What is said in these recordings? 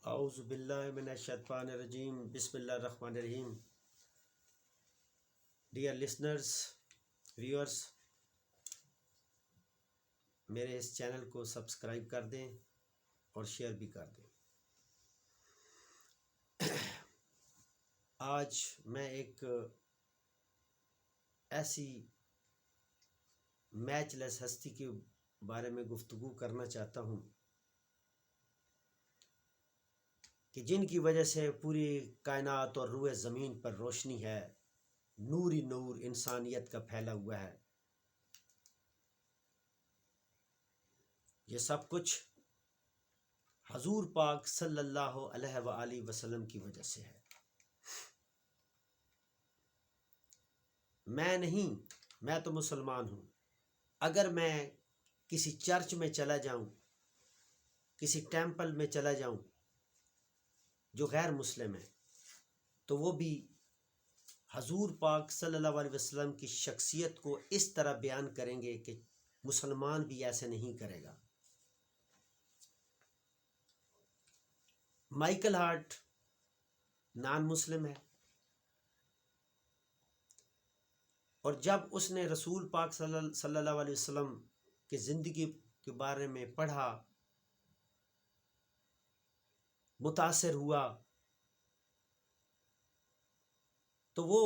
اعوذ باللہ من الشیطان الرجیم بسم اللہ الرحمن الرحیم. ڈیئر لسنرز، ویورز، میرے اس چینل کو سبسکرائب کر دیں اور شیئر بھی کر دیں. آج میں ایک ایسی میچ لیس ہستی کے بارے میں گفتگو کرنا چاہتا ہوں کہ جن کی وجہ سے پوری کائنات اور روئے زمین پر روشنی ہے، نور ہی نور انسانیت کا پھیلا ہوا ہے. یہ سب کچھ حضور پاک صلی اللہ علیہ وآلہ وسلم کی وجہ سے ہے. میں نہیں، میں تو مسلمان ہوں. اگر میں کسی چرچ میں چلا جاؤں، کسی ٹیمپل میں چلا جاؤں جو غیر مسلم ہے، تو وہ بھی حضور پاک صلی اللہ علیہ وسلم کی شخصیت کو اس طرح بیان کریں گے کہ مسلمان بھی ایسے نہیں کرے گا. مائیکل ہارٹ نان مسلم ہے، اور جب اس نے رسول پاک صلی اللہ علیہ وسلم کی زندگی کے بارے میں پڑھا، متاثر ہوا، تو وہ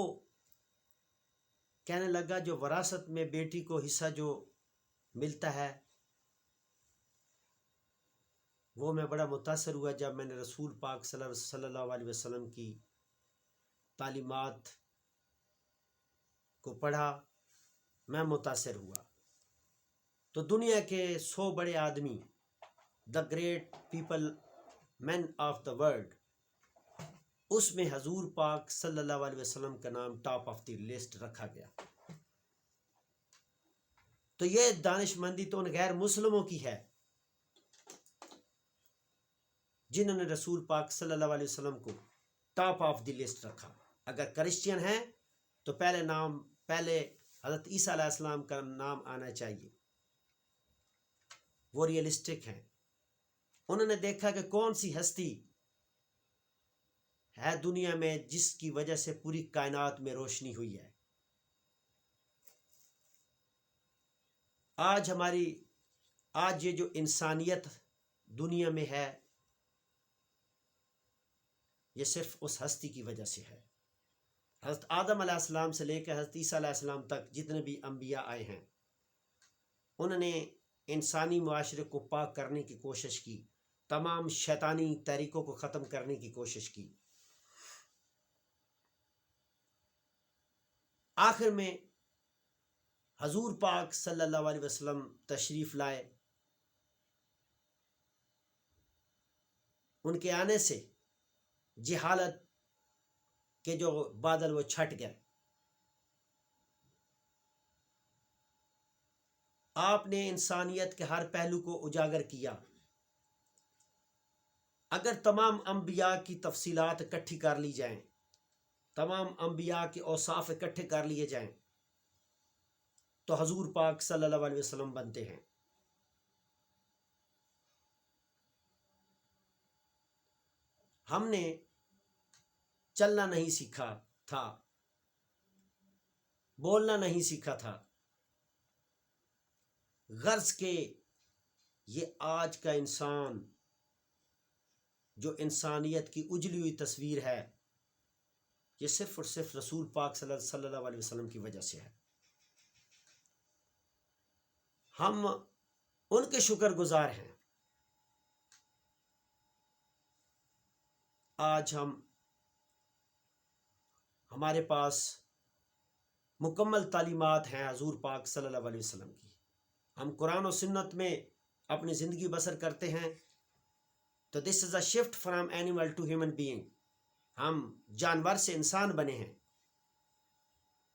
کہنے لگا جو وراثت میں بیٹی کو حصہ جو ملتا ہے، وہ میں بڑا متاثر ہوا جب میں نے رسول پاک صلی اللہ علیہ وسلم کی تعلیمات کو پڑھا. میں متاثر ہوا. تو دنیا کے 100 بڑے آدمی، the great people, man of the world, اس میں حضور پاک صلی اللہ علیہ وسلم کا نام ٹاپ آف دی لسٹ رکھا گیا. تو یہ دانش مندی تو ان غیر مسلموں کی ہے جنہوں نے رسول پاک صلی اللہ علیہ وسلم کو ٹاپ آف دی لسٹ رکھا. اگر کرسچین ہیں تو پہلے حضرت عیسیٰ علیہ السلام کا نام آنا چاہیے. وہ ریئلسٹک ہیں. انہوں نے دیکھا کہ کون سی ہستی ہے دنیا میں جس کی وجہ سے پوری کائنات میں روشنی ہوئی ہے. آج یہ جو انسانیت دنیا میں ہے، یہ صرف اس ہستی کی وجہ سے ہے. حضرت آدم علیہ السلام سے لے کر حضرت عیسیٰ علیہ السلام تک جتنے بھی انبیاء آئے ہیں، انہوں نے انسانی معاشرے کو پاک کرنے کی کوشش کی، تمام شیطانی طریقوں کو ختم کرنے کی کوشش کی. آخر میں حضور پاک صلی اللہ علیہ وسلم تشریف لائے. ان کے آنے سے جہالت کے جو بادل وہ چھٹ گئے. آپ نے انسانیت کے ہر پہلو کو اجاگر کیا. اگر تمام انبیاء کی تفصیلات اکٹھی کر لی جائیں، تمام انبیاء کے اوصاف اکٹھے کر لیے جائیں، تو حضور پاک صلی اللہ علیہ وسلم بنتے ہیں. ہم نے چلنا نہیں سیکھا تھا، بولنا نہیں سیکھا تھا، غرض کہ یہ آج کا انسان جو انسانیت کی اجلی ہوئی تصویر ہے، یہ صرف اور صرف رسول پاک صلی اللہ علیہ وسلم کی وجہ سے ہے. ہم ان کے شکر گزار ہیں. آج ہمارے پاس مکمل تعلیمات ہیں حضور پاک صلی اللہ علیہ وسلم کی. ہم قرآن و سنت میں اپنی زندگی بسر کرتے ہیں. تو this is a shift from animal to human being. ہم جانور سے انسان بنے ہیں.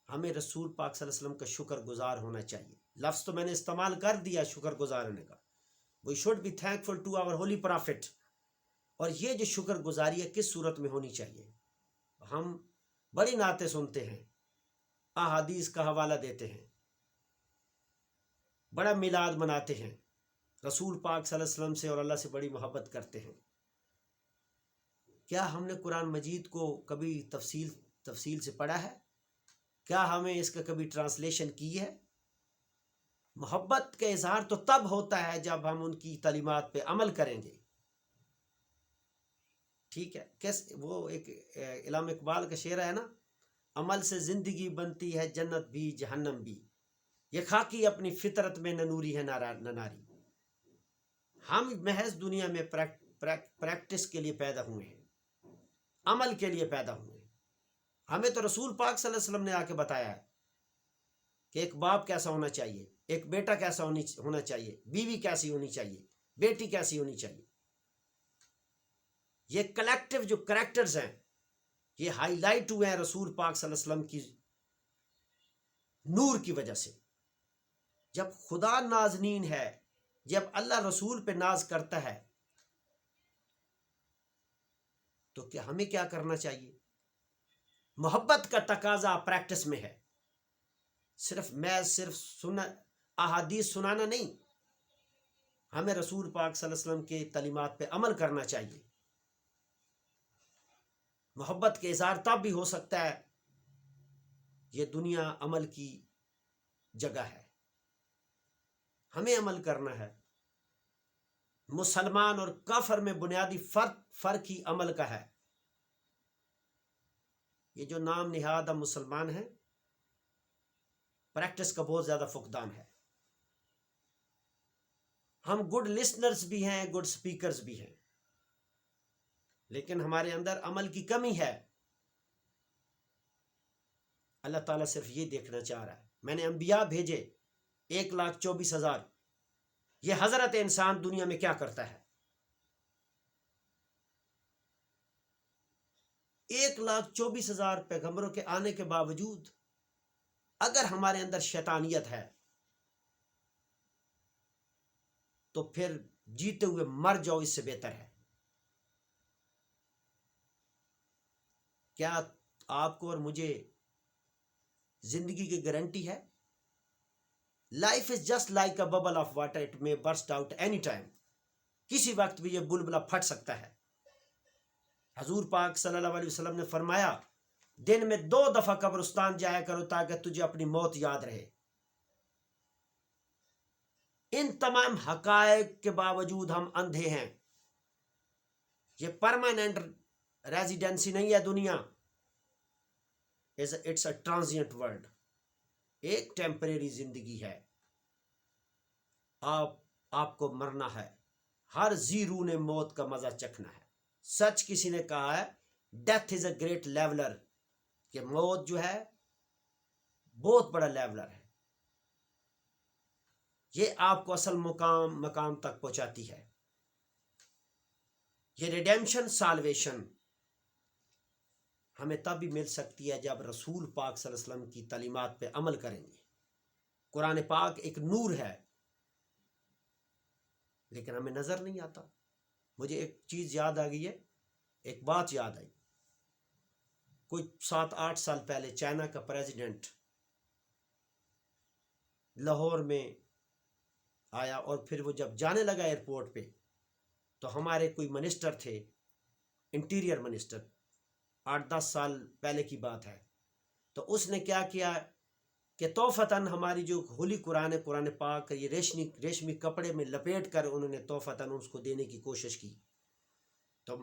ہمیں رسول پاک صلی اللہ علیہ وسلم کا شکر گزار ہونا چاہیے. لفظ تو میں نے استعمال کر دیا شکر گزار ہونے کا. We should be thankful to our holy prophet. اور یہ جو شکر گزاری ہے کس صورت میں ہونی چاہیے؟ ہم بڑی نعتیں سنتے ہیں، احادیث کا حوالہ دیتے ہیں، بڑا میلاد مناتے ہیں، رسول پاک صلی اللہ علیہ وسلم سے اور اللہ سے بڑی محبت کرتے ہیں. کیا ہم نے قرآن مجید کو کبھی تفصیل سے پڑھا ہے؟ کیا ہمیں اس کا کبھی ٹرانسلیشن کی ہے؟ محبت کا اظہار تو تب ہوتا ہے جب ہم ان کی تعلیمات پہ عمل کریں گے. ٹھیک ہے، وہ ایک علامہ اقبال کا شعر ہے نا، عمل سے زندگی بنتی ہے جنت بھی جہنم بھی، یہ خاکی اپنی فطرت میں نہ نوری ہے نہ ناری. ہم محض دنیا میں پریکٹس کے لیے پیدا ہوئے ہیں، عمل کے لیے پیدا ہوئے ہیں. ہمیں تو رسول پاک صلی اللہ علیہ وسلم نے آ کے بتایا ہے کہ ایک باپ کیسا ہونا چاہیے، ایک بیٹا کیسا ہونا چاہیے، بیوی کیسی ہونی چاہیے، بیٹی کیسی ہونی چاہیے. یہ کلیکٹیو جو کریکٹرز ہیں یہ ہائی لائٹ ہوئے ہیں رسول پاک صلی اللہ علیہ وسلم کی نور کی وجہ سے. جب خدا نازنین ہے، جب اللہ رسول پہ ناز کرتا ہے، تو کیا ہمیں کیا کرنا چاہیے؟ محبت کا تقاضا پریکٹس میں ہے. صرف احادیث سنانا نہیں، ہمیں رسول پاک صلی اللہ علیہ وسلم کے تعلیمات پہ عمل کرنا چاہیے. محبت کے اظہار تب بھی ہو سکتا ہے، یہ دنیا عمل کی جگہ ہے، ہمیں عمل کرنا ہے. مسلمان اور کافر میں بنیادی فرق ہی عمل کا ہے. یہ جو نام نہاد ہم مسلمان ہیں، پریکٹس کا بہت زیادہ فقدان ہے. ہم گڈ لسنرز بھی ہیں، گڈ سپیکرز بھی ہیں، لیکن ہمارے اندر عمل کی کمی ہے. اللہ تعالیٰ صرف یہ دیکھنا چاہ رہا ہے. میں نے انبیاء بھیجے 1,24,000، یہ حضرت انسان دنیا میں کیا کرتا ہے؟ 1,24,000 پیغمبروں کے آنے کے باوجود اگر ہمارے اندر شیطانیت ہے تو پھر جیتے ہوئے مر جاؤ، اس سے بہتر ہے. کیا آپ کو اور مجھے زندگی کی گارنٹی ہے؟ Life is just like a bubble of water, it میں برسٹ آؤٹ اینی ٹائم. کسی وقت بھی یہ بلبلہ پھٹ سکتا ہے. حضور پاک صلی اللہ علیہ وسلم نے فرمایا دن میں 2 دفعہ قبرستان جایا کرو تاکہ تجھے اپنی موت یاد رہے. ان تمام حقائق کے باوجود ہم اندھے ہیں. یہ پرماننٹ ریزیڈنسی نہیں ہے دنیا، اٹس اے ٹرانزینٹ ورلڈ، ایک ٹیمپریری زندگی ہے. آپ کو مرنا ہے، ہر ذی روح نے موت کا مزہ چکھنا ہے. سچ کسی نے کہا ہے death is a great leveller, کہ موت جو ہے بہت بڑا لیولر ہے. یہ آپ کو اصل مقام تک پہنچاتی ہے. یہ ریڈیمشن سالویشن ہمیں تب بھی مل سکتی ہے جب رسول پاک صلی اللہ علیہ وسلم کی تعلیمات پہ عمل کریں گے. قرآن پاک ایک نور ہے لیکن ہمیں نظر نہیں آتا. مجھے ایک چیز یاد آ گئی ہے، ایک بات یاد آئی. کوئی 7-8 سال پہلے چائنا کا پریزیڈنٹ لاہور میں آیا، اور پھر وہ جب جانے لگا ایئرپورٹ پہ تو ہمارے کوئی منسٹر تھے، انٹیریئر منسٹر، 8-10 سال پہلے کی بات ہے. تو اس نے کیا کیا کہ تحفتاً ہماری جو ہولی قرآن پاک یہ ریشمی کپڑے میں لپیٹ کر انہوں نے تحفتاً اس کو دینے کی کوشش کی. تو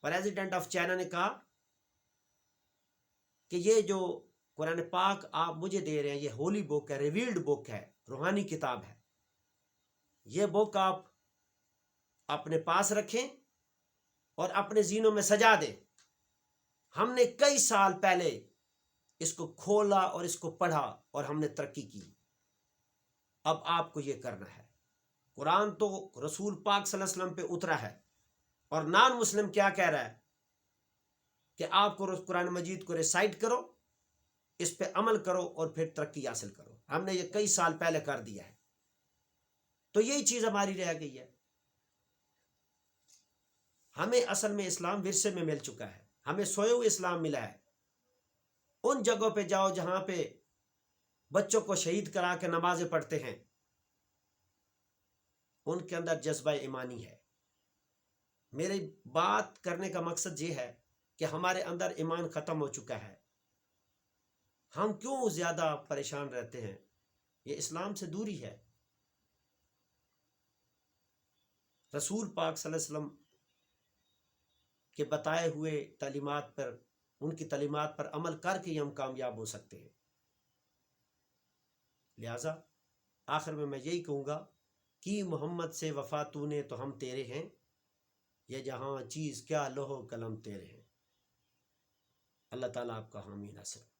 پریزیڈنٹ آف چائنا نے کہا کہ یہ جو قرآن پاک آپ مجھے دے رہے ہیں یہ ہولی بک ہے، ریویلڈ بک ہے، روحانی کتاب ہے. یہ بک آپ اپنے پاس رکھیں اور اپنے زینوں میں سجا دیں. ہم نے کئی سال پہلے اس کو کھولا اور اس کو پڑھا اور ہم نے ترقی کی. اب آپ کو یہ کرنا ہے. قرآن تو رسول پاک صلی اللہ علیہ وسلم پہ اترا ہے، اور نان مسلم کیا کہہ رہا ہے کہ آپ کو قرآن مجید کو ریسائٹ کرو، اس پہ عمل کرو اور پھر ترقی حاصل کرو. ہم نے یہ کئی سال پہلے کر دیا ہے. تو یہی چیز ہماری رہ گئی ہے. ہمیں اصل میں اسلام ورثے میں مل چکا ہے، ہمیں سوئے ہوئے اسلام ملا ہے. ان جگہوں پہ جاؤ جہاں پہ بچوں کو شہید کرا کے نمازیں پڑھتے ہیں، ان کے اندر جذبہ ایمانی ہے. میری بات کرنے کا مقصد یہ ہے کہ ہمارے اندر ایمان ختم ہو چکا ہے. ہم کیوں زیادہ پریشان رہتے ہیں؟ یہ اسلام سے دوری ہے. رسول پاک صلی اللہ علیہ وسلم کے بتائے ہوئے تعلیمات پر، ان کی تعلیمات پر عمل کر کے ہی ہم کامیاب ہو سکتے ہیں. لہٰذا آخر میں یہی کہوں گا کہ محمد سے وفا تو نے تو ہم تیرے ہیں، یہ جہاں چیز کیا لوح و قلم تیرے ہیں. اللہ تعالیٰ آپ کا حامی ناصر.